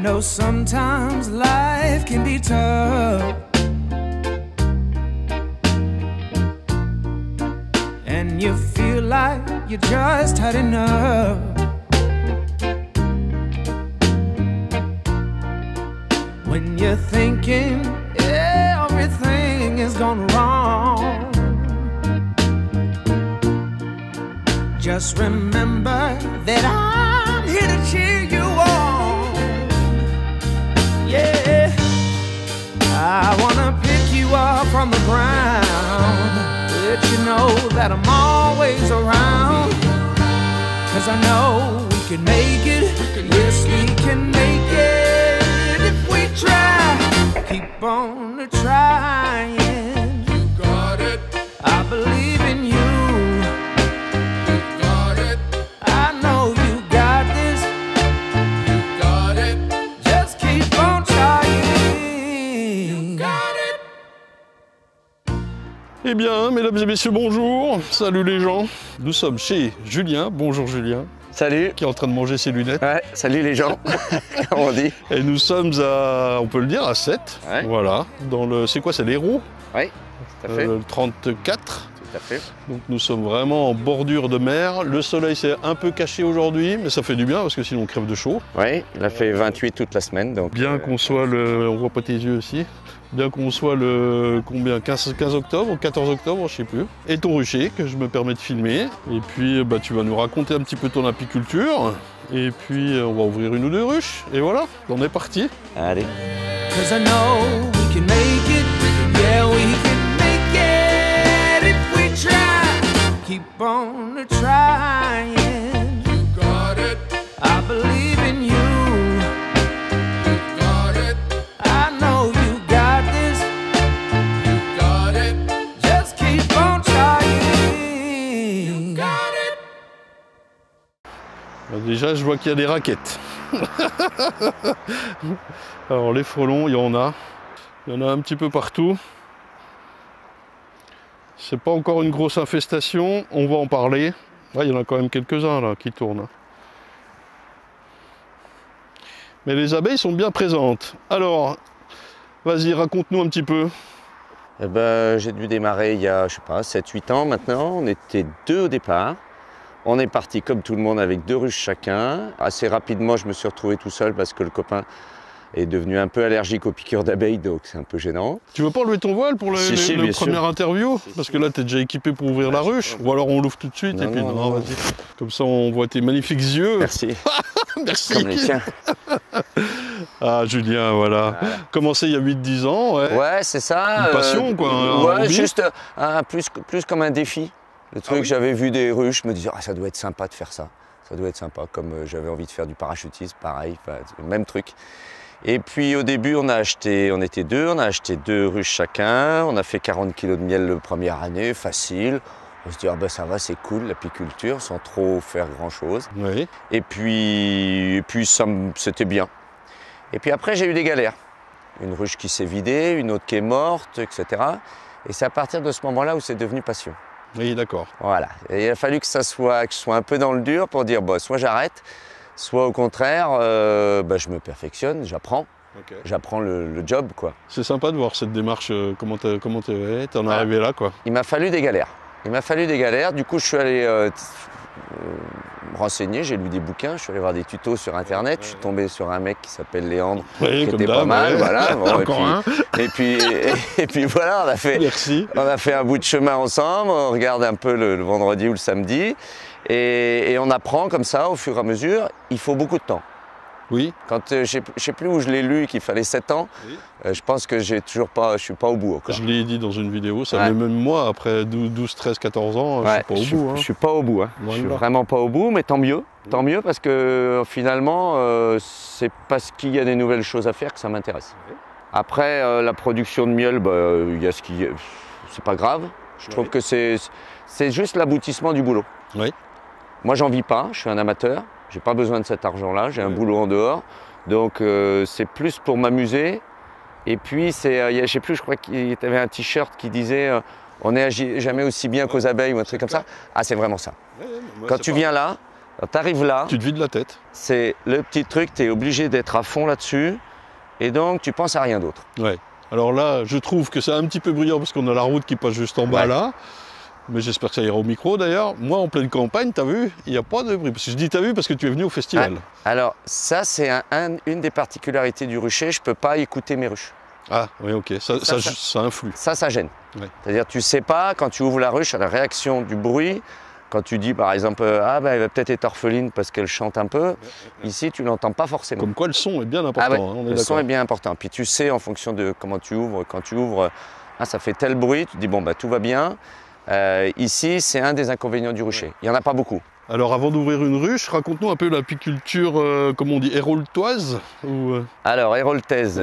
know sometimes life can be tough, and you feel like you just had enough. When you're thinking everything is gone wrong, just remember that I'm here to cheer you on. Yeah, I wanna pick you up from the ground, let you know that I'm always around. 'Cause I know we can make it, yes we can make it if we try. Keep on trying. You got it. I believe in you. You got it. I know you got this. You got it. Just keep on trying. You got it. Eh bien, mesdames et messieurs, bonjour. Salut les gens. Nous sommes chez Julien. Bonjour Julien. Salut. Qui est en train de manger ses lunettes. Ouais, salut les gens, comme on dit. Et nous sommes à, on peut le dire, à 7. Ouais. Voilà. Dans le, c'est quoi, c'est l'Hérault? Oui, tout à fait. Le 34. Tout à fait. Donc nous sommes vraiment en bordure de mer. Le soleil s'est un peu caché aujourd'hui, mais ça fait du bien parce que sinon on crève de chaud. Oui, il a fait 28 toute la semaine. Donc Bien qu'on soit le, on voit pas tes yeux aussi. Bien qu'on soit le combien 15 octobre ou 14 octobre, je sais plus. Et ton rucher que je me permets de filmer. Et puis bah, tu vas nous raconter un petit peu ton apiculture. Et puis on va ouvrir une ou deux ruches. Et voilà, on est parti. Allez. 'Cause I know we can make it, yeah we can make it if we try. Keep on trying. You got it. I believe in you. You got it. I know you got this. You got it. Just keep on trying. You got it. Déjà je vois qu'il y a des raquettes. Alors les frelons, il y en a. Il y en a un petit peu partout. C'est pas encore une grosse infestation, on va en parler. Là, il y en a quand même quelques-uns là qui tournent. Mais les abeilles sont bien présentes. Alors, vas-y, raconte-nous un petit peu. Eh ben, j'ai dû démarrer il y a, je sais pas, 7-8 ans maintenant. On était 2 au départ. On est parti comme tout le monde avec 2 ruches chacun. Assez rapidement, je me suis retrouvé tout seul parce que le copain est devenu un peu allergique aux piqûres d'abeilles, donc c'est un peu gênant. Tu veux pas enlever ton voile pour la première interview? Parce que là, tu es déjà équipé pour ouvrir la ruche. Ou alors on l'ouvre tout de suite et puis non, vas-y. Comme ça, on voit tes magnifiques yeux. Merci. Merci. Comme les tiens. Ah, Julien, voilà. Commencé il y a 8-10 ans, ouais. Ouais, c'est ça. Une passion, quoi. Ouais, juste plus comme un défi. Le truc, j'avais vu des ruches, je me disais, ah, ça doit être sympa de faire ça. Ça doit être sympa, comme j'avais envie de faire du parachutisme, pareil, même truc. Et puis au début, on était 2, on a acheté 2 ruches chacun, on a fait 40 kg de miel la première année, facile. On se dit, ah ben ça va, c'est cool, l'apiculture, sans trop faire grand-chose. Oui. Et puis c'était bien. Et puis après, j'ai eu des galères. Une ruche qui s'est vidée, une autre qui est morte, etc. Et c'est à partir de ce moment-là où c'est devenu passion. Oui, d'accord. Voilà. Et il a fallu que je sois un peu dans le dur pour dire, bah, soit j'arrête, soit au contraire, bah, je me perfectionne, j'apprends. Okay. J'apprends le job, quoi. C'est sympa de voir cette démarche, comment t'en es arrivé là, quoi. Il m'a fallu des galères. Du coup, je suis allé me renseigner, j'ai lu des bouquins, je suis allé voir des tutos sur Internet, je suis tombé sur un mec qui s'appelle Léandre, qui était pas mal, voilà. Bon, et puis voilà, on a fait un bout de chemin ensemble, on regarde un peu le vendredi ou le samedi, et on apprend comme ça au fur et à mesure. Il faut beaucoup de temps. Oui. Quand je sais plus où je l'ai lu, qu'il fallait 7 ans, oui. Je pense que je suis pas au bout encore. Je l'ai dit dans une vidéo, ça même moi, après 12, 13, 14 ans, ouais, je suis pas au bout. Je suis pas au bout, hein. Je suis vraiment pas au bout, mais tant mieux. Tant mieux parce que finalement, c'est parce qu'il y a des nouvelles choses à faire que ça m'intéresse. Oui. Après, la production de miel, y a c'est pas grave. Je trouve que c'est juste l'aboutissement du boulot. Oui. Moi, j'en vis pas, je suis un amateur. J'ai pas besoin de cet argent-là, j'ai un boulot en dehors. Donc c'est plus pour m'amuser. Et puis, je sais plus, je crois qu'il y avait un t-shirt qui disait on n'est jamais aussi bien qu'aux abeilles ou un truc comme ça. Ah, c'est vraiment ça. Quand tu viens là, Quand tu arrives là, tu te vides la tête. C'est le petit truc, tu es obligé d'être à fond là-dessus. Et donc, tu penses à rien d'autre. Ouais. Alors là, je trouve que c'est un petit peu bruyant parce qu'on a la route qui passe juste en bas là. Mais j'espère que ça ira au micro d'ailleurs. Moi, en pleine campagne, t'as vu, il n'y a pas de bruit. Parce que je dis t'as vu parce que tu es venu au festival. Alors, ça, c'est une des particularités du rucher. Je ne peux pas écouter mes ruches. Ah, oui, ok. Ça influe. Ça gêne. Ouais. C'est-à-dire, tu ne sais pas, quand tu ouvres la ruche, à la réaction du bruit, quand tu dis par exemple, ah ben elle va peut-être être orpheline parce qu'elle chante un peu, ici tu ne l'entends pas forcément. Comme quoi le son est bien important. Le son est bien important. Puis tu sais en fonction de comment tu ouvres, quand tu ouvres, ça fait tel bruit, tu te dis bon bah tout va bien. Ici c'est un des inconvénients du rucher. Il n'y en a pas beaucoup. Alors avant d'ouvrir une ruche, raconte-nous un peu l'apiculture, comment on dit, héroltoise Alors héroltaise.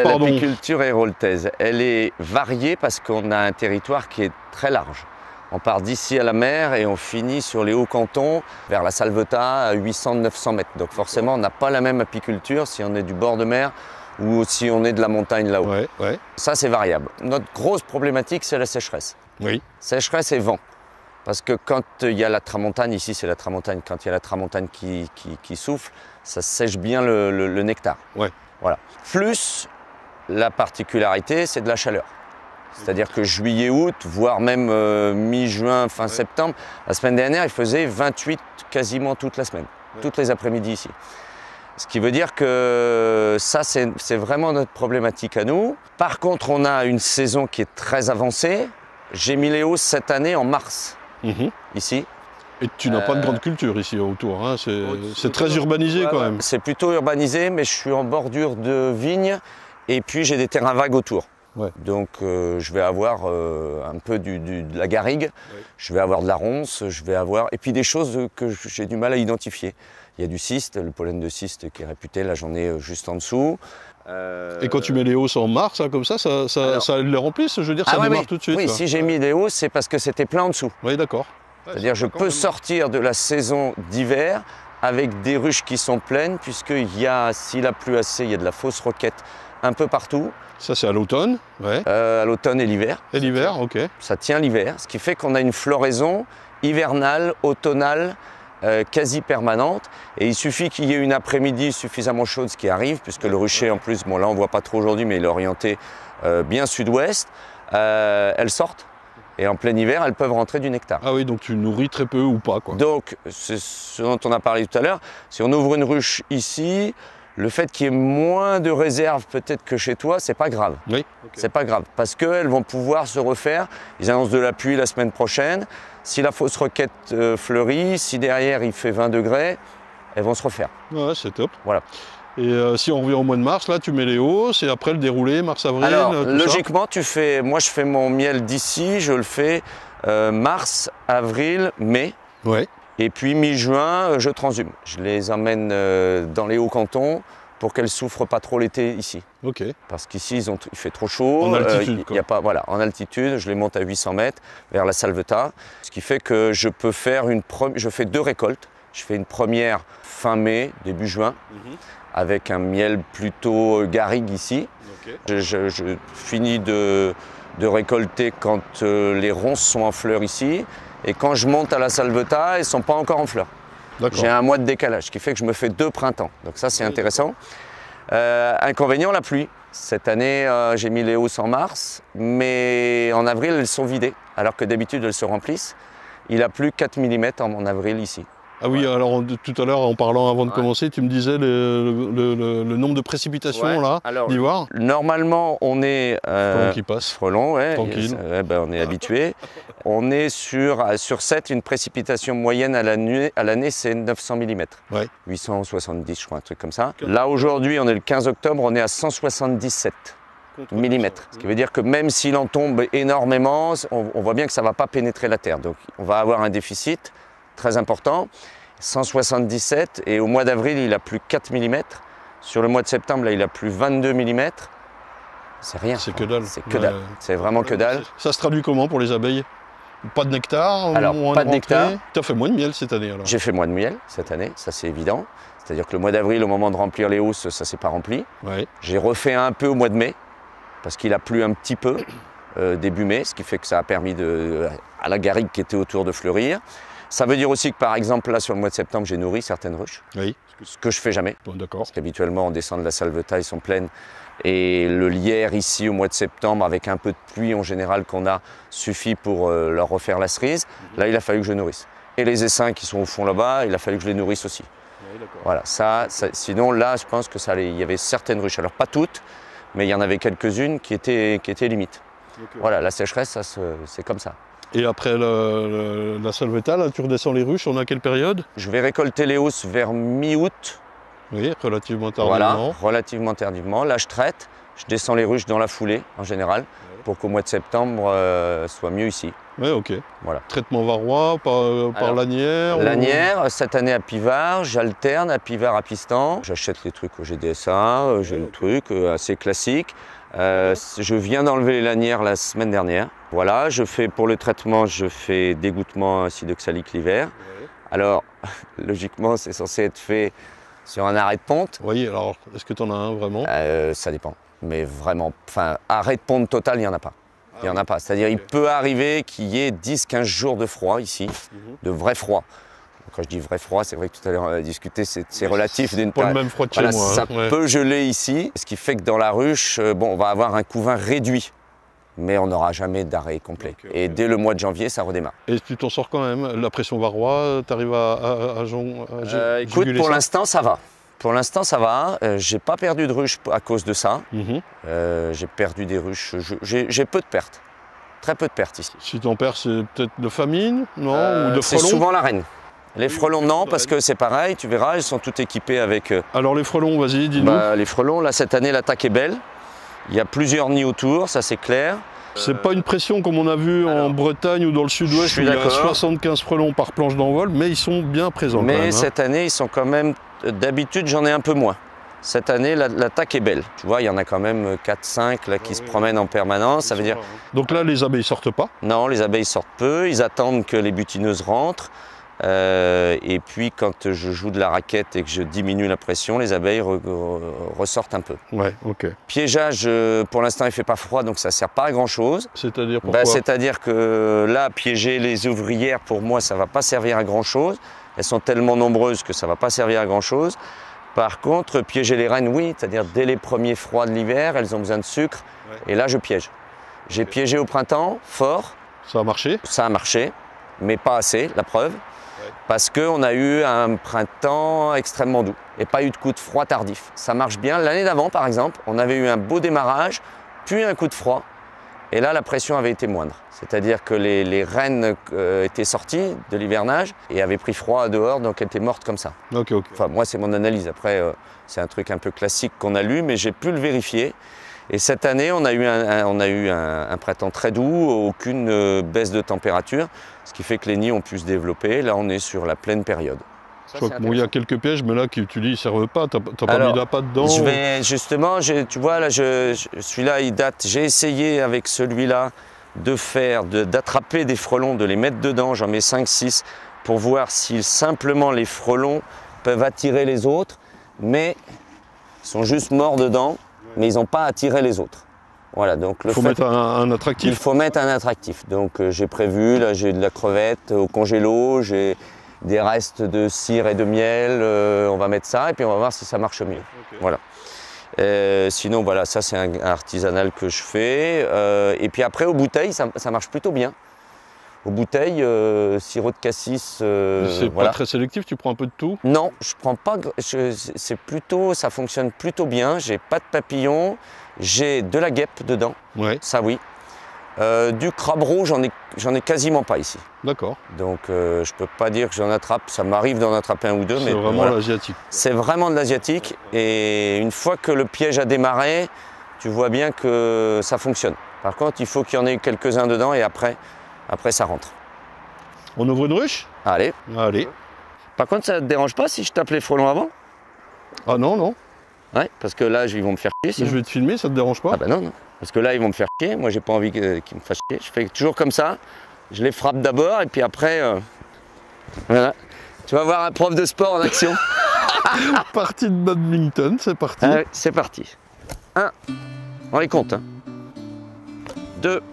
Pardon. L'apiculture héroltaise, elle est variée parce qu'on a un territoire qui est très large. On part d'ici à la mer et on finit sur les hauts cantons, vers la Salvetat, à 800-900 mètres. Donc forcément, on n'a pas la même apiculture si on est du bord de mer ou si on est de la montagne là-haut. Ouais. Ça, c'est variable. Notre grosse problématique, c'est la sécheresse. Oui. Sécheresse et vent. Parce que quand il y a la tramontane, ici c'est la tramontane, quand il y a la tramontane qui souffle, ça sèche bien le nectar. Ouais. Voilà. Plus, la particularité, c'est de la chaleur. C'est-à-dire que juillet, août, voire même mi-juin, fin septembre, la semaine dernière, il faisait 28 quasiment toute la semaine, toutes les après-midi ici. Ce qui veut dire que ça, c'est vraiment notre problématique à nous. Par contre, on a une saison qui est très avancée. J'ai mis les hausses cette année en mars, ici. Et tu n'as pas de grande culture ici autour, hein. C'est très urbanisé quand même. C'est plutôt urbanisé, mais je suis en bordure de vignes et puis j'ai des terrains vagues autour. Ouais. Donc je vais avoir un peu de la garrigue, je vais avoir de la ronce, je vais avoir... Et puis des choses que j'ai du mal à identifier. Il y a du cyste, le pollen de cyste qui est réputé, là j'en ai juste en dessous. Et quand tu mets les hausses en mars, comme ça les remplisse, je veux dire, ça démarre tout de suite. Oui, si j'ai mis des hausses, c'est parce que c'était plein en dessous. Oui, d'accord. C'est-à-dire je peux sortir de la saison d'hiver avec des ruches qui sont pleines, s'il a plu assez, il y a de la fausse roquette un peu partout. Ça, c'est à l'automne, ouais. À l'automne et l'hiver. Et l'hiver, ok. Ça tient l'hiver, ce qui fait qu'on a une floraison hivernale, automnale, quasi permanente. Et il suffit qu'il y ait une après-midi suffisamment chaude, ce qui arrive, puisque le rucher, en plus, bon là on ne voit pas trop aujourd'hui, mais il est orienté bien sud-ouest, elles sortent. Et en plein hiver, elles peuvent rentrer du nectar. Ah oui, donc tu nourris très peu ou pas, quoi. Donc, c'est ce dont on a parlé tout à l'heure. Si on ouvre une ruche ici, le fait qu'il y ait moins de réserves peut-être que chez toi, c'est pas grave. Oui. Okay. C'est pas grave, parce qu'elles vont pouvoir se refaire. Ils annoncent de la pluie la semaine prochaine. Si la fausse roquette fleurit, si derrière il fait 20 degrés, elles vont se refaire. Ouais, c'est top. Voilà. Et si on revient au mois de mars, là tu mets les hausses et après le déroulé, mars-avril. Alors, logiquement, moi je fais mon miel d'ici, je le fais mars, avril, mai. Ouais. Et puis mi-juin, je transhume. Je les emmène dans les hauts cantons pour qu'elles ne souffrent pas trop l'été ici. Ok. Parce qu'ici, il fait trop chaud. En altitude, y a pas, voilà, en altitude, je les monte à 800 mètres vers la Salvetat. Ce qui fait que je peux faire je fais 2 récoltes. Je fais une première fin mai, début juin, avec un miel plutôt garrigue ici. Okay. Je finis de récolter quand les ronces sont en fleurs ici. Et quand je monte à la Salvetat, elles ne sont pas encore en fleurs. J'ai un mois de décalage, ce qui fait que je me fais 2 printemps. Donc ça, c'est intéressant. Inconvénient, la pluie. Cette année, j'ai mis les hausses en mars, mais en avril, elles sont vidées, alors que d'habitude, elles se remplissent. Il a plu 4 mm en avril ici. Ah oui, alors tout à l'heure, en parlant avant de commencer, tu me disais le nombre de précipitations là, d'Ivoire. Normalement, on est... Frelon qui passe. Frelon, ouais. Tranquille. On est habitué. On est sur 7, une précipitation moyenne à l'année, c'est 900 mm. Ouais. 870, je crois, un truc comme ça. Là, aujourd'hui, on est le 15 octobre, on est à 177 mm. Ce qui veut dire que même s'il en tombe énormément, on voit bien que ça ne va pas pénétrer la terre. Donc, on va avoir un déficit très important, 177, et au mois d'avril, il a plu 4 mm. Sur le mois de septembre, là, il a plu 22 mm. C'est rien. C'est que dalle. C'est que dalle. C'est vraiment que dalle. Ça se traduit comment pour les abeilles? Pas de nectar? Alors, pas de nectar. Tu as fait moins de miel cette année alors? J'ai fait moins de miel cette année, ça c'est évident. C'est-à-dire que le mois d'avril, au moment de remplir les hausses, ça ne s'est pas rempli. Ouais. J'ai refait un peu au mois de mai, parce qu'il a plu un petit peu début mai, ce qui fait que ça a permis à la garrigue qui était autour de fleurir. Ça veut dire aussi que par exemple là sur le mois de septembre j'ai nourri certaines ruches, Oui. ce que je fais jamais. Bon, d'accord. Parce qu'habituellement on descend de la Salvetat, ils sont pleines. Et le lierre ici au mois de septembre avec un peu de pluie en général qu'on a suffit pour leur refaire la cerise. Là il a fallu que je nourrisse. Et les essaims qui sont au fond là-bas, il a fallu que je les nourrisse aussi. Oui, voilà, sinon là je pense que il y avait certaines ruches, alors pas toutes, mais il y en avait quelques-unes qui étaient limites. Okay. Voilà, la sécheresse, c'est comme ça. Et après la Salvetat, là, tu redescends les ruches, on a quelle période? Je vais récolter les hausses vers mi-août. Oui, relativement tardivement. Voilà, relativement tardivement. Là, je traite, je descends les ruches dans la foulée, en général, pour qu'au mois de septembre, soit mieux ici. Oui, ok. Voilà. Traitement varrois par lanière? Lanière, cette année à Pivard, j'alterne à Pivard à Pistan. J'achète les trucs au GDSA, j'ai le truc assez classique. Je viens d'enlever les lanières la semaine dernière. Voilà, pour le traitement, je fais dégouttement acide oxalique l'hiver. Ouais. Alors, logiquement, c'est censé être fait sur un arrêt de ponte. Oui, alors, est-ce que tu en as un vraiment? Ça dépend. Mais vraiment, enfin, arrêt de ponte total, il n'y en a pas. Il n'y en a pas. C'est-à-dire, il peut arriver qu'il y ait 10-15 jours de froid ici, de vrai froid. Quand je dis vrai froid, c'est vrai que tout à l'heure on a discuté, c'est relatif. C'est pas le même froid que chez moi. Ça peut geler ici, ce qui fait que dans la ruche, bon, on va avoir un couvain réduit, mais on n'aura jamais d'arrêt complet. Et dès le mois de janvier, ça redémarre. Et tu t'en sors quand même? La pression varrois, tu arrives à écoute, pour l'instant, ça va. Pour l'instant, ça va. J'ai pas perdu de ruche à cause de ça. J'ai perdu des ruches. J'ai peu de pertes. Très peu de pertes ici. Si tu en perds, c'est peut-être de famine, non? Ou de frelons? C'est souvent la reine. Les frelons, non, parce que c'est pareil, tu verras, ils sont tous équipés avec... Alors les frelons, vas-y, dis-nous. Les frelons, là, cette année, l'attaque est belle. Il y a plusieurs nids autour, ça c'est clair. C'est pas une pression comme on a vu en Bretagne ou dans le sud-ouest, où il y a 75 frelons par planche d'envol, mais ils sont bien présents quand même. Mais cette année, ils sont quand même... D'habitude, j'en ai un peu moins. Cette année, l'attaque est belle. Tu vois, il y en a quand même 4-5 là, qui se promènent en permanence. Ça veut dire... Donc là, les abeilles sortent pas? Non, les abeilles sortent peu. Ils attendent que les butineuses rentrent. Et puis quand je joue de la raquette et que je diminue la pression, les abeilles ressortent un peu. Ouais, ok. Piégeage, pour l'instant il ne fait pas froid, donc ça ne sert pas à grand chose. C'est-à-dire pourquoi? C'est-à-dire que là, piéger les ouvrières, pour moi, ça ne va pas servir à grand chose. Elles sont tellement nombreuses que ça ne va pas servir à grand chose. Par contre, piéger les reines, oui, c'est-à-dire dès les premiers froids de l'hiver, elles ont besoin de sucre. Ouais. Et là, je piège. J'ai piégé au printemps, fort. Ça a marché? Ça a marché, mais pas assez, la preuve. Parce qu'on a eu un printemps extrêmement doux et pas eu de coup de froid tardif. Ça marche bien. L'année d'avant, par exemple, on avait eu un beau démarrage, puis un coup de froid. Et là, la pression avait été moindre. C'est-à-dire que les reines étaient sorties de l'hivernage et avaient pris froid dehors, donc elles étaient mortes comme ça. Okay. Enfin, moi, c'est mon analyse. Après, c'est un truc un peu classique qu'on a lu, mais j'ai pu le vérifier. Et cette année, on a eu un printemps très doux, aucune baisse de température, ce qui fait que les nids ont pu se développer. Là, on est sur la pleine période. Je crois qu'il y a quelques pièges, mais là, tu dis, ils ne servent pas. Tu n'as pas mis d'appât dedans? Justement, tu vois, là, celui-là, il date. J'ai essayé avec celui-là d'attraper des frelons, de les mettre dedans. J'en mets 5-6 pour voir si simplement les frelons peuvent attirer les autres, mais ils sont juste morts dedans. Mais ils n'ont pas attiré les autres. Voilà, donc il faut mettre un attractif. Il faut mettre un attractif. Donc j'ai prévu, là j'ai de la crevette au congélo, j'ai des restes de cire et de miel, on va mettre ça et puis on va voir si ça marche mieux. Okay. Voilà. Sinon voilà, ça c'est un artisanal que je fais. Et puis après aux bouteilles, ça marche plutôt bien. Aux bouteilles, sirop de cassis. C'est pas très sélectif, tu prends un peu de tout? Non, je prends pas. C'est plutôt, ça fonctionne plutôt bien. J'ai pas de papillons, j'ai de la guêpe dedans. Ouais. Ça oui. Du crabe-roux, j'en ai quasiment pas ici. D'accord. Donc je peux pas dire que j'en attrape. Ça m'arrive d'en attraper un ou deux, mais c'est vraiment l'asiatique. C'est vraiment de l'asiatique. Et une fois que le piège a démarré, tu vois bien que ça fonctionne. Par contre, il faut qu'il y en ait quelques-uns dedans et après ça rentre. On ouvre une ruche? Allez. Allez. Par contre, ça ne te dérange pas si je tape les frelons avant? Ah non, non. Ouais, parce que là, ils vont me faire chier. Sinon. Je vais te filmer, ça te dérange pas? Ah bah non, non. Parce que là, ils vont me faire chier. Moi, j'ai pas envie qu'ils me fassent chier. Je fais toujours comme ça. Je les frappe d'abord et puis après, voilà. Tu vas voir un prof de sport en action. Partie de badminton, c'est parti. Allez, c'est parti. 1. On les compte. 2.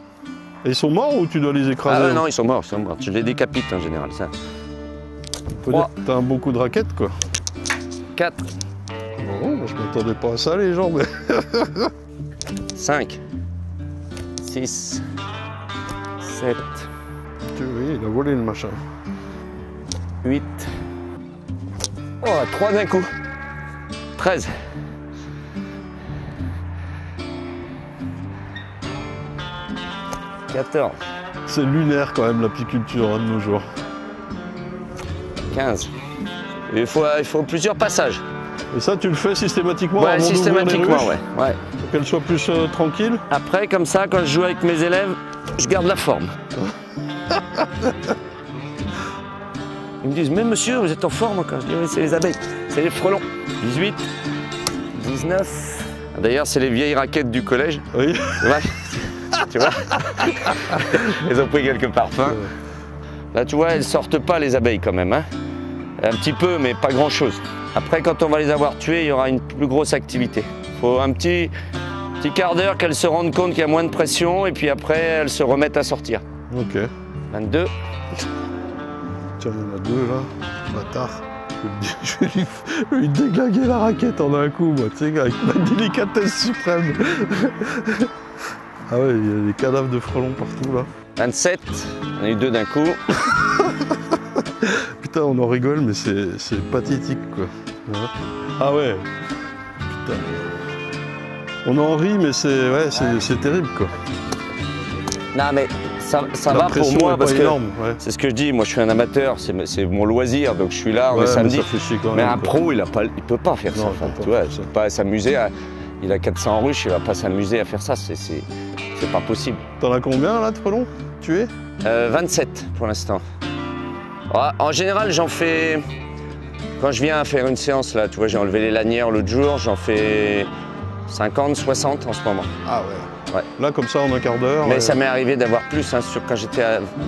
Et ils sont morts ou tu dois les écraser? Ah non, ils sont morts, ils sont morts. Je les décapite en général. Ça. Faut dire que t'as un bon coup de raquette, quoi. 4. Bon, moi, je m'attendais pas à ça, les gens, mais... 5. 6. 7. Oui, il a volé le machin. 8. Oh, 3 d'un coup. 13. 14. C'est lunaire quand même l'apiculture hein, de nos jours. 15. Il faut plusieurs passages. Et ça, tu le fais systématiquement Ouais, avant systématiquement, d'ouvrir les ruches, ouais. pour qu'elle soit plus tranquille. Après, comme ça, quand je joue avec mes élèves, je garde la forme. Ils me disent, mais monsieur, vous êtes en forme quand je dis, oui, c'est les abeilles, c'est les frelons. 18, 19. D'ailleurs, c'est les vieilles raquettes du collège. Oui. Tu vois Ils ont pris quelques parfums. Là, tu vois, elles sortent pas les abeilles quand même. Hein. Un petit peu, mais pas grand-chose. Après, quand on va les avoir tuées, il y aura une plus grosse activité. Il faut un petit quart d'heure qu'elles se rendent compte qu'il y a moins de pression et puis après, elles se remettent à sortir. Ok. 22. Tiens, il y en a 2 là. Bâtard. Je vais lui déglinguer la raquette en un coup, moi, tu sais, avec ma délicatesse suprême. Ah ouais, il y a des cadavres de frelons partout là. 27. On a eu 2 d'un coup. Putain, on en rigole, mais c'est pathétique quoi. Ouais. Ah ouais. Putain. On en rit, mais c'est terrible quoi. Non, mais ça va pour moi parce que c'est ce que je dis. Moi, je suis un amateur, c'est mon loisir, donc je suis là on est samedi. Mais, ça fait chier quand mais même, un pro, il peut pas faire ça. Enfin, tu vois, il peut pas s'amuser. Il a 400 ruches, il va pas s'amuser à faire ça. C'est pas possible. T'en as combien là de frelons tués 27 pour l'instant. En général, j'en fais. Quand je viens faire une séance là, tu vois, j'ai enlevé les lanières l'autre jour, j'en fais 50, 60 en ce moment. Ah ouais. Ouais. Là, comme ça, en un quart d'heure. Mais ça m'est arrivé d'avoir plus. Hein, quand j'étais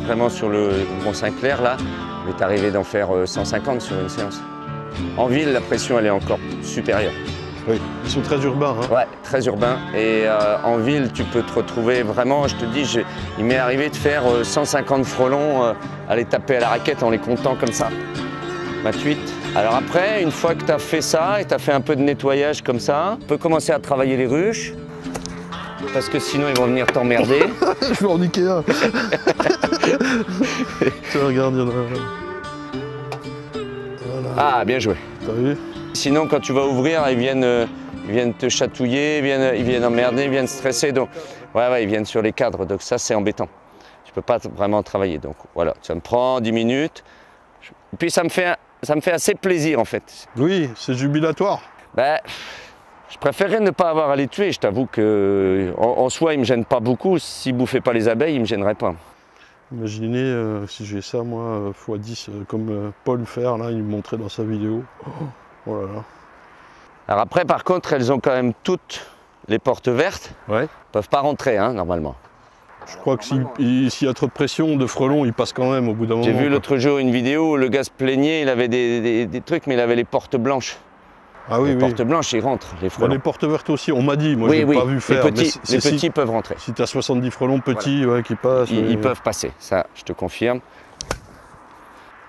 vraiment sur le Mont-Saint-Clair, là, il m'est arrivé d'en faire 150 sur une séance. En ville, la pression, elle est encore supérieure. Oui, ils sont très urbains. Hein. Ouais, très urbains. Et en ville, tu peux te retrouver vraiment, je te dis, il m'est arrivé de faire 150 frelons, aller taper à la raquette en les comptant comme ça. 28. Alors après, une fois que tu as fait ça et tu as fait un peu de nettoyage comme ça, tu peux commencer à travailler les ruches. Parce que sinon ils vont venir t'emmerder. Je vais en niquer un. Tiens, regarde, il y en a un. Voilà. Ah, bien joué. T'as vu? Sinon, quand tu vas ouvrir, ils viennent te chatouiller, ils viennent emmerder, ils viennent stresser. Donc, ouais, ils viennent sur les cadres. Donc ça, c'est embêtant. Tu peux pas vraiment travailler. Donc voilà, ça me prend 10 minutes. Et puis ça me fait assez plaisir en fait. Oui, c'est jubilatoire. Ben, je préférerais ne pas avoir à les tuer. Je t'avoue qu'en soi, ils ne me gênent pas beaucoup. S'ils ne bouffaient pas les abeilles, ils ne me gêneraient pas. Imaginez si j'ai ça, moi, x10, comme Paul Fer, là, il me montrait dans sa vidéo. Oh là là. Alors après, par contre, elles ont quand même toutes les portes vertes. Ouais. Elles ne peuvent pas rentrer, hein, normalement. Je crois que s'il y a trop de pression, de frelons, ils passent quand même au bout d'un moment. J'ai vu l'autre jour une vidéo où le gars se plaignait, il avait des trucs, mais il avait les portes blanches. Ah oui, les portes blanches, ils rentrent, les frelons. Les portes vertes aussi, on m'a dit, moi je n'ai pas vu faire. Les petits peuvent rentrer. Si tu as 70 frelons petits qui passent. Ils peuvent passer, ça je te confirme.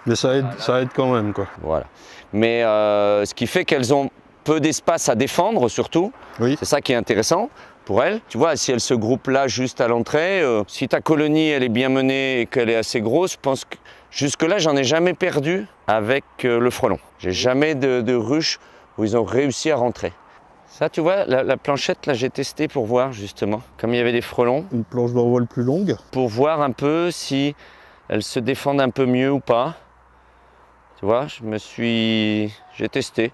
Mais ça aide quand même quoi. Voilà. Mais ce qui fait qu'elles ont peu d'espace à défendre surtout. Oui. C'est ça qui est intéressant pour elles. Tu vois, si elles se groupent là juste à l'entrée, si ta colonie elle est bien menée et qu'elle est assez grosse, je pense que jusque-là j'en ai jamais perdu avec le frelon. J'ai jamais de ruche où ils ont réussi à rentrer. Ça, tu vois, la planchette, là, j'ai testé pour voir, justement, comme il y avait des frelons. Une planche d'envol plus longue. Pour voir un peu si elles se défendent un peu mieux ou pas. Tu vois, j'ai testé.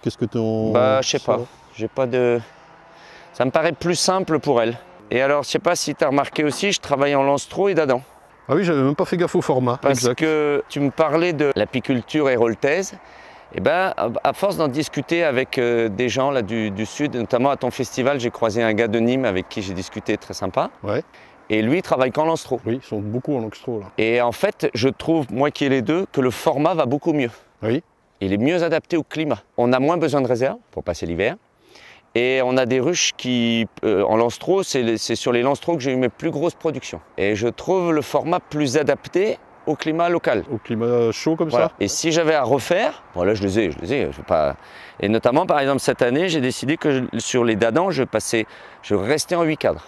Qu'est-ce que tu en... Bah, je sais pas. J'ai pas de... Ça me paraît plus simple pour elles. Et alors, je sais pas si tu as remarqué aussi, je travaille en lance-trou et d'Adam. Ah oui, j'avais même pas fait gaffe au format. Parce que tu me parlais de l'apiculture héroltaise. Et ben, à force d'en discuter avec des gens là, du Sud, notamment à ton festival, j'ai croisé un gars de Nîmes avec qui j'ai discuté, très sympa. Ouais. Et lui, il travaille qu'en lance-trou. Oui, ils sont beaucoup en lance-trou là. Et en fait, je trouve, moi qui ai les deux, que le format va beaucoup mieux. Oui. Il est mieux adapté au climat. On a moins besoin de réserve pour passer l'hiver. Et on a des ruches qui, en lance-trou, c'est sur les lance-trou que j'ai eu mes plus grosses productions. Et je trouve le format plus adapté au climat local. Au climat chaud comme Voilà. ça. Et si j'avais à refaire, bon là je les ai, je vais pas. Et notamment par exemple cette année, j'ai décidé que sur les dadans, je restais en 8 cadres.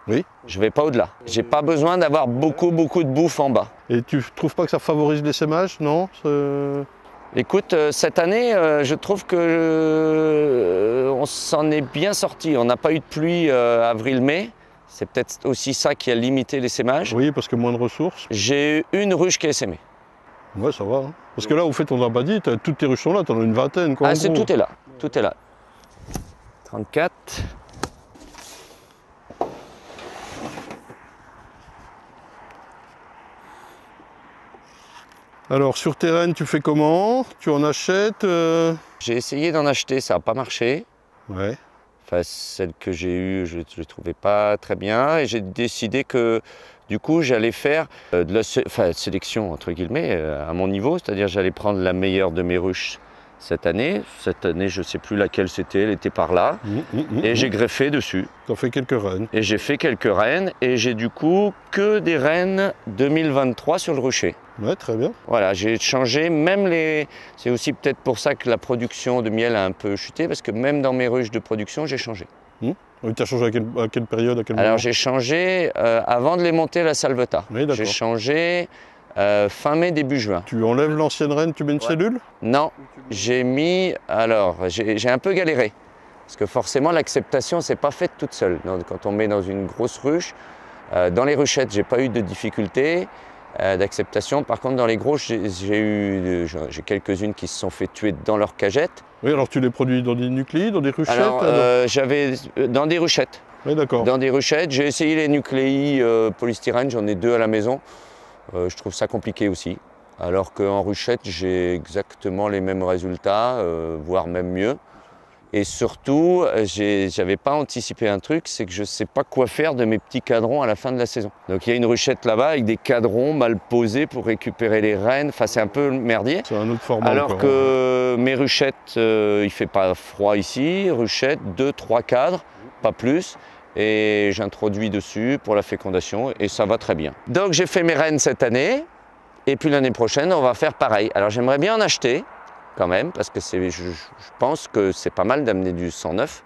Oui. Je vais pas au-delà. J'ai pas besoin d'avoir beaucoup de bouffe en bas. Et tu trouves pas que ça favorise l'essaimage, non? Écoute, cette année, je trouve que on s'en est bien sorti. On n'a pas eu de pluie avril-mai. C'est peut-être aussi ça qui a limité l'essaimage. Oui, parce que moins de ressources. J'ai eu une ruche qui a essaimé. Ouais, ça va. Hein. Parce que là, au fait, on n'a pas dit, toutes tes ruches sont là, tu en as une vingtaine. Quoi, Ah, tout est là. Tout est là. 34. Alors, sur tes rennes, tu fais comment? Tu en achètes J'ai essayé d'en acheter, ça n'a pas marché. Ouais. Enfin, celle que j'ai eue, je ne les trouvais pas très bien. Et j'ai décidé que, du coup, j'allais faire de la sélection, entre guillemets, à mon niveau. C'est-à-dire, j'allais prendre la meilleure de mes ruches cette année. Cette année, je ne sais plus laquelle c'était, elle était par là. Et j'ai greffé dessus. Tu as fait quelques rennes. Et j'ai fait quelques rennes. Et j'ai du coup que des rennes 2023 sur le rucher. Ouais, très bien. Voilà, j'ai changé même les... C'est aussi peut-être pour ça que la production de miel a un peu chuté, parce que même dans mes ruches de production, j'ai changé. Oui, tu as changé à quelle période, à quel moment? Alors j'ai changé avant de les monter à la Salvetat. Oui, j'ai changé fin mai, début juin. Tu enlèves l'ancienne reine, tu mets une cellule? Non, j'ai mis... Alors, j'ai un peu galéré. Parce que forcément, l'acceptation, c'est pas faite toute seule. Donc, quand on met dans une grosse ruche, dans les ruchettes, j'ai pas eu de difficulté d'acceptation. Par contre, dans les grosses, j'ai quelques-unes qui se sont fait tuer dans leur cagette. Oui, alors tu les produis dans des nucléi, dans des ruchettes? Alors, j'avais dans des ruchettes. Oui, d'accord. Dans des ruchettes, j'ai essayé les nucléi polystyrène, j'en ai 2 à la maison. Je trouve ça compliqué aussi. Alors qu'en ruchette, j'ai exactement les mêmes résultats, voire même mieux. Et surtout, j'avais pas anticipé un truc, c'est que je ne sais pas quoi faire de mes petits cadrons à la fin de la saison. Donc il y a une ruchette là-bas avec des cadrons mal posés pour récupérer les rennes. Enfin, c'est un peu merdier. C'est un autre format. Alors encore, que mes ruchettes, il fait pas froid ici. Ruchette, 2-3 cadres, pas plus. Et j'introduis dessus pour la fécondation et ça va très bien. Donc j'ai fait mes rennes cette année. Et puis l'année prochaine, on va faire pareil. Alors j'aimerais bien en acheter. Quand même, parce que je pense que c'est pas mal d'amener du 109.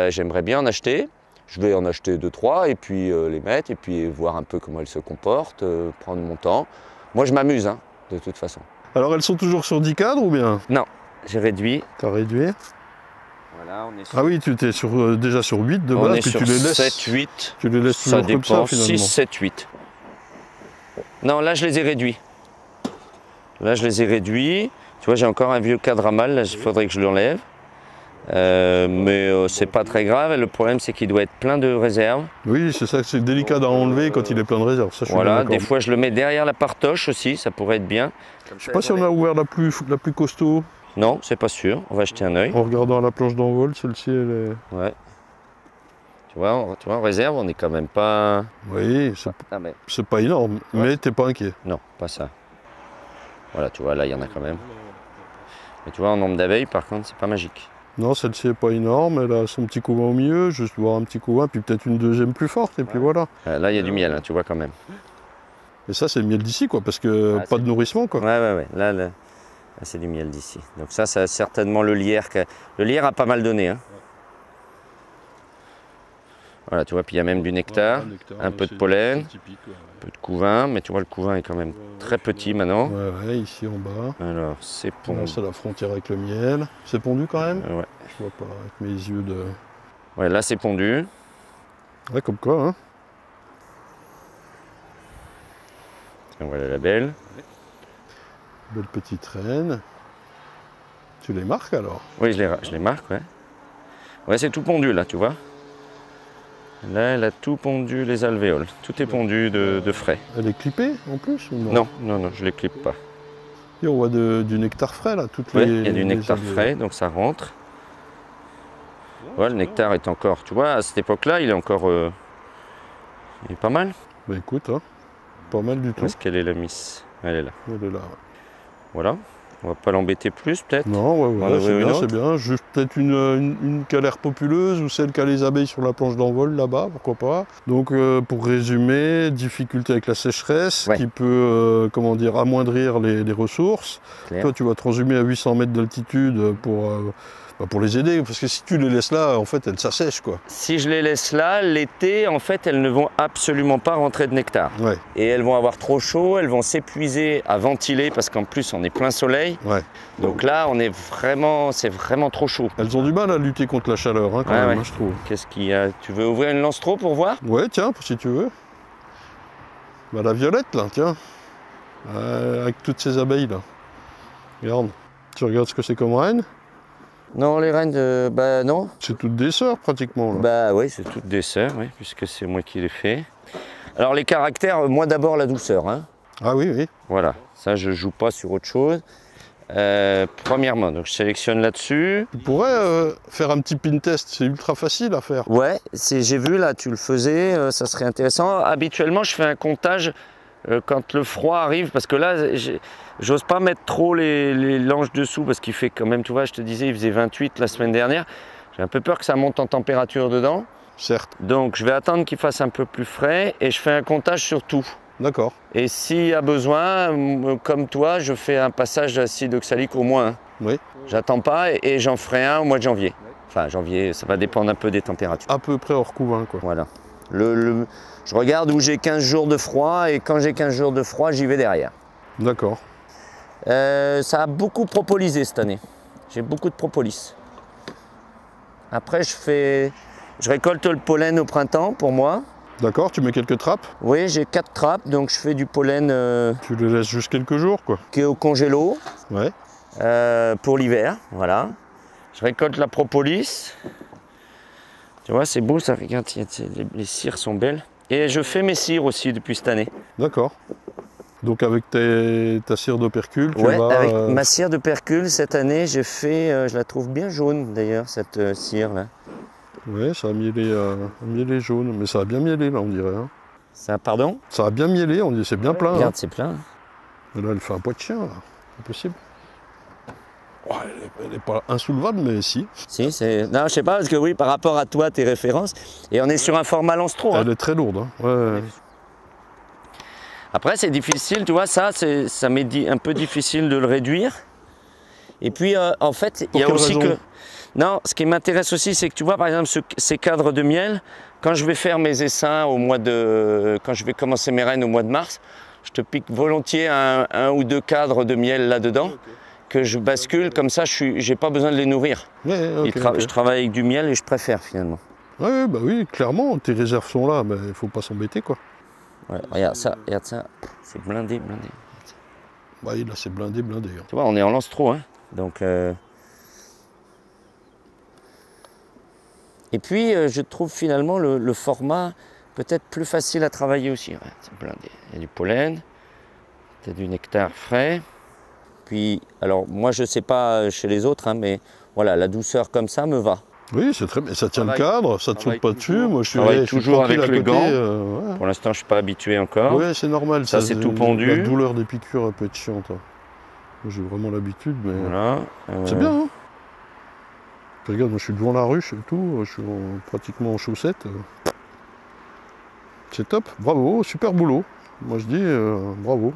J'aimerais bien en acheter. Je vais en acheter 2-3 et puis les mettre et puis voir un peu comment elles se comportent, prendre mon temps. Moi, je m'amuse, hein, de toute façon. Alors, elles sont toujours sur 10 cadres ou bien? Non, j'ai réduit. Tu as réduit? Voilà, on est sur... Ah oui, tu étais déjà sur 8 de base, on est puis sur tu les laisses, 7, 8. tu les laisses toujours comme ça, finalement. 6, 7, 8. Non, là, je les ai réduits. Là, je les ai réduits. Tu vois, j'ai encore un vieux cadre à mâle, il faudrait que je l'enlève. Mais c'est pas très grave. Le problème, c'est qu'il doit être plein de réserves. Oui, c'est ça, c'est délicat à enlever quand il est plein de réserves. Ça, voilà, des fois, je le mets derrière la partoche aussi, ça pourrait être bien. Je sais pas si on a ouvert la plus costaud. Non, c'est pas sûr. On va jeter un œil. En regardant la planche d'envol, celle-ci, elle est... Ouais. Tu vois, en réserve, on n'est quand même pas... Oui, c'est pas énorme, mais t'es pas inquiet. Non, pas ça. Voilà, tu vois, là, il y en a quand même. Mais tu vois, en nombre d'abeilles, par contre, c'est pas magique. Non, celle-ci n'est pas énorme, elle a son petit couvain au milieu, juste voir un petit couvain, puis peut-être une deuxième plus forte, et puis voilà. Là, il y a du miel, hein, tu vois, quand même. Et ça, c'est le miel d'ici, quoi, parce que pas de nourrissement, quoi. Ouais. Là c'est du miel d'ici. Donc ça, c'est certainement le lierre. Le lierre a pas mal donné, hein. Voilà, tu vois, puis il y a même du nectar, un peu de pollen, un peu de couvain, mais tu vois, le couvain est quand même très petit maintenant. Ouais, ici en bas. Alors, c'est pondu. C'est la frontière avec le miel. C'est pondu quand même? Ouais. Je vois pas avec mes yeux de... Ouais, là, c'est pondu. Ouais, comme quoi, hein. Et voilà la belle. Belle petite reine. Tu les marques alors? Oui, je les marque, ouais. Ouais, c'est tout pondu, là, tu vois. Là, elle a tout pondu les alvéoles. Tout est pondu de frais. Elle est clippée en plus ou non? Non, je ne les clippe pas. Et on voit du nectar frais là. Oui, il y a du nectar frais, donc ça rentre. Ouais, le nectar est encore, tu vois, à cette époque-là, il est encore... il est pas mal. Bah écoute, hein, pas mal du tout. Où est-ce qu'elle est la miss? Elle est là. Elle est là, ouais. Voilà. On va pas l'embêter plus peut-être. Non, ouais, c'est bien. Juste peut-être une qui a l'air populeuse ou celle qui a les abeilles sur la planche d'envol là-bas, pourquoi pas. Donc pour résumer, difficulté avec la sécheresse qui peut comment dire, amoindrir les ressources. Claire. Toi tu vas transhumer à 800 mètres d'altitude pour les aider, parce que si tu les laisses là, en fait, elles s'assèchent, quoi. Si je les laisse là, l'été, en fait, elles ne vont absolument pas rentrer de nectar. Ouais. Et elles vont avoir trop chaud, elles vont s'épuiser à ventiler, parce qu'en plus, on est plein soleil. Ouais. Donc là, c'est vraiment trop chaud. Elles ont du mal à lutter contre la chaleur, hein, quand même, hein, je trouve. Qu'est-ce qu'il y a? Tu veux ouvrir une lance-trou pour voir? Ouais, tiens, si tu veux. Bah, la violette, là, tiens. Avec toutes ces abeilles, là. Regarde. Tu regardes ce que c'est comme reine? Non, les reines, bah non. C'est toutes des sœurs pratiquement. Là. Bah oui, c'est toutes des sœurs, oui, puisque c'est moi qui les fais. Alors les caractères, moi d'abord la douceur. Hein. Ah oui, oui. Voilà, ça je joue pas sur autre chose. Premièrement, donc je sélectionne là-dessus. Tu pourrais faire un petit pin test, c'est ultra facile à faire. Ouais, j'ai vu là, tu le faisais, ça serait intéressant. Habituellement, je fais un comptage quand le froid arrive, parce que là, j'ose pas mettre trop les langes dessous, parce qu'il fait quand même, tu vois, je te disais, il faisait 28 la semaine dernière. J'ai un peu peur que ça monte en température dedans. Certes. Donc je vais attendre qu'il fasse un peu plus frais et je fais un comptage sur tout. D'accord. Et s'il y a besoin, comme toi, je fais un passage d'acide oxalique au moins. Oui. J'attends pas et j'en ferai un au mois de janvier. Enfin, janvier, ça va dépendre un peu des températures. À peu près hors couvain, quoi. Voilà. Je regarde où j'ai 15 jours de froid et quand j'ai 15 jours de froid, j'y vais derrière. D'accord. Ça a beaucoup propolisé cette année. J'ai beaucoup de propolis. Après, je récolte le pollen au printemps pour moi. D'accord, tu mets quelques trappes? Oui, j'ai 4 trappes, donc je fais du pollen. Tu les laisses juste quelques jours, quoi. Qui est au congélo. Ouais. Pour l'hiver, voilà. Je récolte la propolis. Tu vois, c'est beau, ça. Regarde, les cires sont belles. Et je fais mes cires aussi depuis cette année. D'accord. Donc avec ta cire d'opercule, tu vas... avec ma cire de percule, cette année, j'ai fait, je la trouve bien jaune d'ailleurs, cette cire-là. Oui, ça a mielé jaune, mais ça a bien mielé là, on dirait. Hein. Ça, pardon? Ça a bien mielé, on dit, c'est bien plein. Regarde, hein. c'est plein. Et là, elle fait un poids de chien, là. Impossible. Oh, elle n'est pas insoulevable, mais si. Si, c'est... Non, je sais pas, parce que oui, par rapport à toi, tes références, et on est sur un format lance-trou. Elle est très lourde. Hein. Ouais. Après, c'est difficile, tu vois, ça m'est un peu difficile de le réduire. Et puis, en fait, il y a aussi que... Non, ce qui m'intéresse aussi, c'est que tu vois, par exemple, ces cadres de miel, quand je vais faire mes essaims quand je vais commencer mes reines au mois de mars, je te pique volontiers un ou deux cadres de miel là-dedans. Okay. Que je bascule, comme ça je n'ai pas besoin de les nourrir. Je travaille avec du miel et je préfère finalement. Ouais, bah oui, clairement, tes réserves sont là, mais il ne faut pas s'embêter quoi. Ouais, regarde ça, c'est blindé. Bah, là c'est blindé. Hein. Tu vois, on est en lance-trou, hein. Donc, Et puis, je trouve finalement le format peut-être plus facile à travailler aussi. Ouais, c'est blindé. Il y a du pollen, il y a du nectar frais. Puis, alors moi je ne sais pas chez les autres, hein, mais voilà, la douceur comme ça me va. Oui, c'est très bien. Ça tient le cadre, ça ne te saute pas dessus. Moi, je travaille toujours avec le gant. Ouais. Pour l'instant, je ne suis pas habitué encore. Oui, c'est normal. Ça, c'est tout pondu. La douleur des piqûres peut être chiante. Hein. J'ai vraiment l'habitude, mais voilà. C'est bien. Hein. Regarde, moi je suis devant la ruche et tout, je suis pratiquement en chaussettes. C'est top, bravo, super boulot. Moi je dis bravo.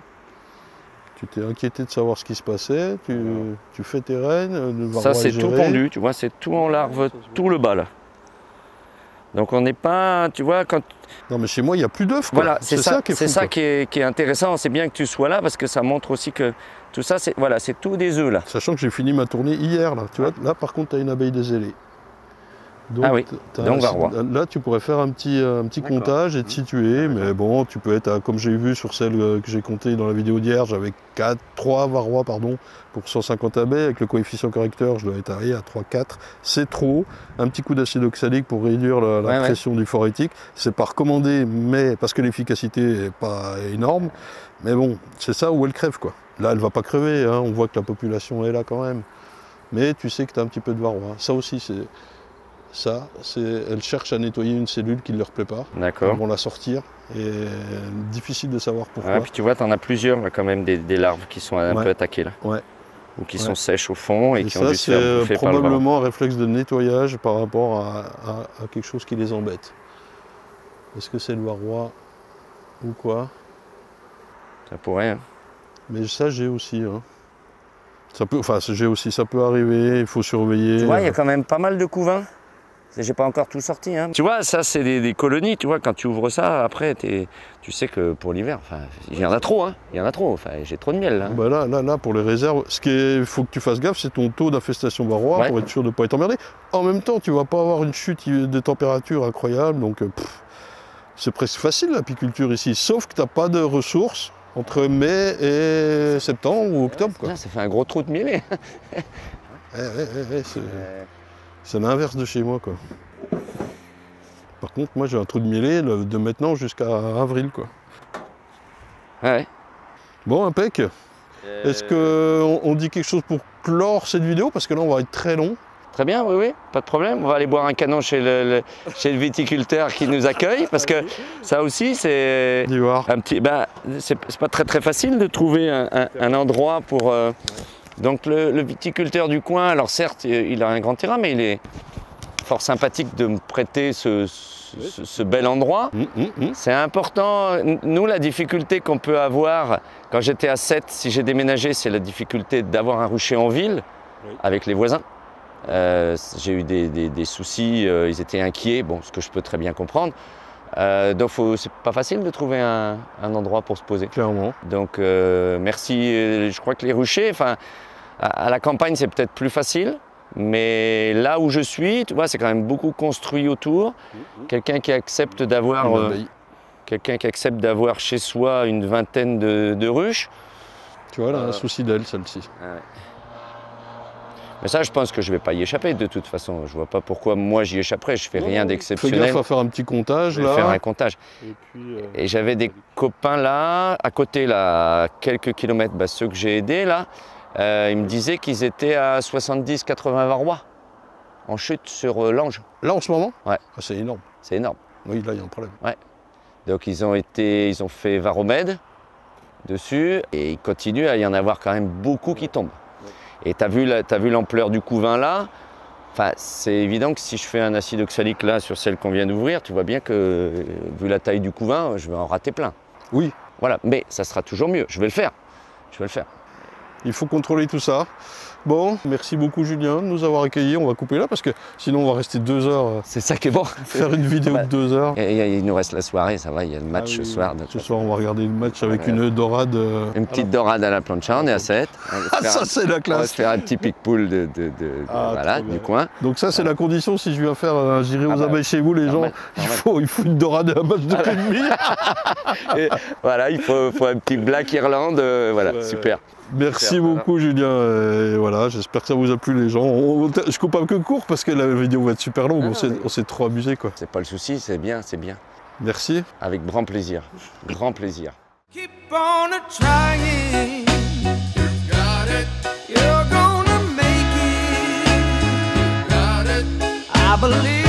Tu t'es inquiété de savoir ce qui se passait, tu fais tes reines. Ça c'est tout pondu, tu vois, c'est tout en larve, tout le bas là. Donc on n'est pas, tu vois, quand... Non mais chez moi il n'y a plus d'œufs. Voilà, c'est ça qui est intéressant, c'est bien que tu sois là parce que ça montre aussi que tout ça, c'est voilà, c'est tout des œufs là. Sachant que j'ai fini ma tournée hier là, tu vois, là par contre tu as une abeille des ailés. Donc, ah oui, donc varroa. Là tu pourrais faire un petit comptage et te situer, mais bon, tu peux être, comme j'ai vu sur celle que j'ai comptée dans la vidéo d'hier, j'avais 3 varrois pardon, pour 150 abeilles, avec le coefficient correcteur, je dois être arrivé à 3-4, c'est trop. Un petit coup d'acide oxalique pour réduire la pression du phorétique, c'est pas recommandé, mais parce que l'efficacité n'est pas énorme, mais bon, c'est ça où elle crève quoi. Là elle va pas crever, hein, on voit que la population est là quand même, mais tu sais que tu as un petit peu de varroa, ça aussi c'est... Ça, elles cherchent à nettoyer une cellule qui ne leur plaît pas. D'accord. Elles vont la sortir et difficile de savoir pourquoi. Ah, puis tu vois, tu en as plusieurs là, quand même, des larves qui sont un peu attaquées là. Ouais. ou qui sont sèches au fond et qui ont ça, dû se faire bouffer par le vent. C'est probablement un réflexe de nettoyage par rapport à quelque chose qui les embête. Est-ce que c'est le varroa ou quoi? Ça pourrait. Hein. Mais ça, j'ai aussi. Hein. Ça peut arriver, il faut surveiller. Tu vois, il y a quand même pas mal de couvains. J'ai pas encore tout sorti. Hein. Tu vois, ça, c'est des colonies. Tu vois, quand tu ouvres ça, après, tu sais que pour l'hiver, il y en a trop. Hein. Il y en a trop. J'ai trop de miel. Là. Bah là, pour les réserves, ce qu'il faut que tu fasses gaffe, c'est ton taux d'infestation varroa pour être sûr de ne pas être emmerdé. En même temps, tu vas pas avoir une chute de température incroyable. Donc, c'est presque facile l'apiculture ici. Sauf que tu n'as pas de ressources entre mai et septembre ou octobre. Quoi. Là, ça fait un gros trou de mielé. C'est l'inverse de chez moi, quoi. Par contre, moi, j'ai un trou de mielé de maintenant jusqu'à avril, quoi. Ouais. Bon, impec. Est-ce qu'on dit quelque chose pour clore cette vidéo? Parce que là, on va être très long. Très bien, oui, pas de problème. On va aller boire un canon chez le viticulteur qui nous accueille, parce que ça aussi, c'est un petit. C'est pas très facile de trouver un endroit pour. Donc le viticulteur du coin, alors certes, il a un grand terrain, mais il est fort sympathique de me prêter ce bel endroit. C'est important. Nous, la difficulté qu'on peut avoir, quand j'étais à Sète, si j'ai déménagé, c'est la difficulté d'avoir un rucher en ville, avec les voisins. J'ai eu des soucis, ils étaient inquiets, bon, ce que je peux très bien comprendre. Donc c'est pas facile de trouver un endroit pour se poser. Clairement. Donc merci, je crois que les ruchers, à la campagne c'est peut-être plus facile, mais là où je suis, tu vois, c'est quand même beaucoup construit autour. Quelqu'un qui accepte d'avoir chez soi une vingtaine de ruches. Tu vois, là, un souci d'elle, celle-ci. Mais ça, je pense que je ne vais pas y échapper de toute façon. Je ne vois pas pourquoi moi j'y échapperai. Je ne fais rien d'exceptionnel. Fais gaffe à faire un petit comptage là. Je vais faire un comptage. Et j'avais des copains là, à côté, là, à quelques kilomètres, ceux que j'ai aidés là, ils me disaient qu'ils étaient à 70-80 varrois en chute sur l'Ange. Là en ce moment? Ouais. Ah, c'est énorme. C'est énorme. Oui, là il y a un problème. Ouais. Donc ils ont fait varomède dessus et il continue à y en avoir quand même beaucoup qui tombent. Et tu as vu l'ampleur du couvain là, c'est évident que si je fais un acide oxalique là sur celle qu'on vient d'ouvrir, tu vois bien que vu la taille du couvain, je vais en rater plein. Oui. Voilà, mais ça sera toujours mieux, je vais le faire. Il faut contrôler tout ça. Bon, merci beaucoup Julien de nous avoir accueillis. On va couper là parce que sinon on va rester 2 heures. C'est ça qui est bon. Faire une vidéo de 2 heures. Et il nous reste la soirée, ça va, il y a le match ce soir. Ce soir on va regarder le match avec une dorade. Une petite dorade à la plancha, on est à 7. Ça c'est la classe. On va se faire un petit pic-poule du coin. Donc ça c'est la condition si je viens faire un giré aux abeilles chez vous les gens. Il faut une dorade et un match de rugby. Voilà, il faut un petit Black Irlande, voilà, super. Merci beaucoup Julien, voilà, j'espère que ça vous a plu les gens. Je coupe un peu court parce que la vidéo va être super longue, on s'est trop amusé quoi. C'est pas le souci, c'est bien. Merci. Avec grand plaisir, grand plaisir. Keep on trying. You got it. You're gonna make it. You got it. I believe.